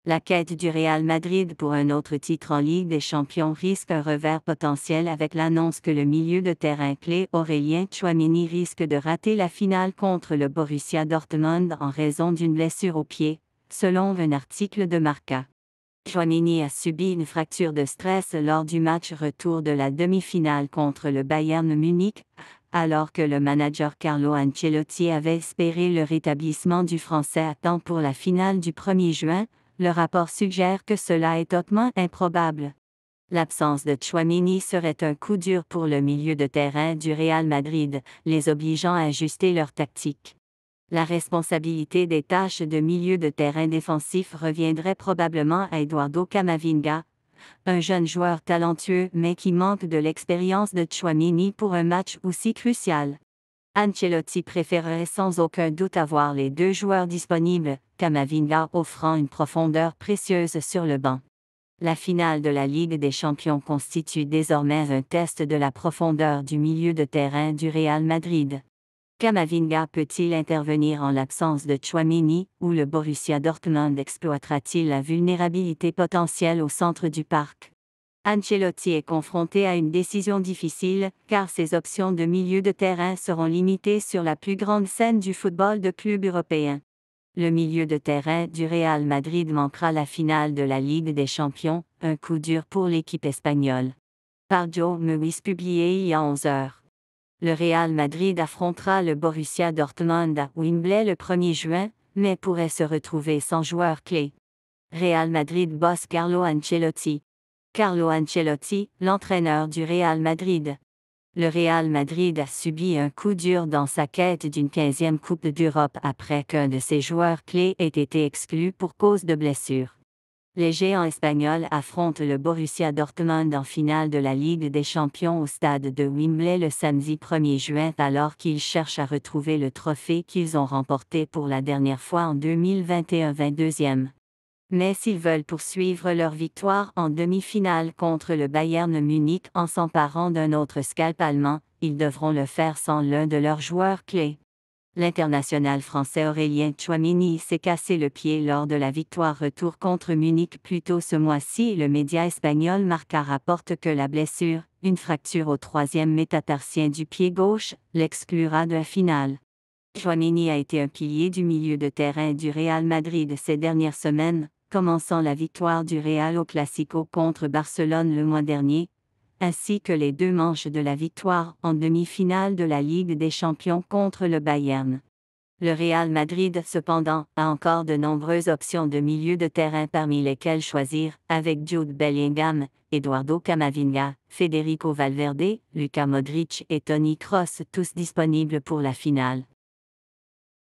La quête du Real Madrid pour un autre titre en Ligue des Champions risque un revers potentiel avec l'annonce que le milieu de terrain clé Aurélien Tchouaméni risque de rater la finale contre le Borussia Dortmund en raison d'une blessure au pied, selon un article de Marca. Tchouaméni a subi une fracture de stress lors du match retour de la demi-finale contre le Bayern Munich, alors que le manager Carlo Ancelotti avait espéré le rétablissement du Français à temps pour la finale du 1er juin. Le rapport suggère que cela est hautement improbable. L'absence de Tchouaméni serait un coup dur pour le milieu de terrain du Real Madrid, les obligeant à ajuster leur tactique. La responsabilité des tâches de milieu de terrain défensif reviendrait probablement à Eduardo Camavinga, un jeune joueur talentueux mais qui manque de l'expérience de Tchouaméni pour un match aussi crucial. Ancelotti préférerait sans aucun doute avoir les deux joueurs disponibles, Camavinga offrant une profondeur précieuse sur le banc. La finale de la Ligue des Champions constitue désormais un test de la profondeur du milieu de terrain du Real Madrid. Camavinga peut-il intervenir en l'absence de Tchouaméni, ou le Borussia Dortmund exploitera-t-il la vulnérabilité potentielle au centre du parc? Ancelotti est confronté à une décision difficile, car ses options de milieu de terrain seront limitées sur la plus grande scène du football de club européen. Le milieu de terrain du Real Madrid manquera la finale de la Ligue des Champions, un coup dur pour l'équipe espagnole. Par Joe Mewies publié il y a 11 heures. Le Real Madrid affrontera le Borussia Dortmund à Wembley le 1er juin, mais pourrait se retrouver sans joueur clé. Real Madrid boss Carlo Ancelotti. Carlo Ancelotti, l'entraîneur du Real Madrid. Le Real Madrid a subi un coup dur dans sa quête d'une 15e Coupe d'Europe après qu'un de ses joueurs clés ait été exclu pour cause de blessure. Les géants espagnols affrontent le Borussia Dortmund en finale de la Ligue des Champions au stade de Wembley le samedi 1er juin alors qu'ils cherchent à retrouver le trophée qu'ils ont remporté pour la dernière fois en 2021-22e. Mais s'ils veulent poursuivre leur victoire en demi-finale contre le Bayern Munich en s'emparant d'un autre scalp allemand, ils devront le faire sans l'un de leurs joueurs clés. L'international français Aurélien Tchouaméni s'est cassé le pied lors de la victoire retour contre Munich plus tôt ce mois-ci et le média espagnol Marca rapporte que la blessure, une fracture au 3e métatarsien du pied gauche, l'exclura de la finale. Tchouaméni a été un pilier du milieu de terrain du Real Madrid ces dernières semaines, commençant la victoire du Real au Clasico contre Barcelone le mois dernier, ainsi que les 2 manches de la victoire en demi-finale de la Ligue des Champions contre le Bayern. Le Real Madrid, cependant, a encore de nombreuses options de milieu de terrain parmi lesquelles choisir, avec Jude Bellingham, Eduardo Camavinga, Federico Valverde, Luka Modric et Toni Kroos tous disponibles pour la finale.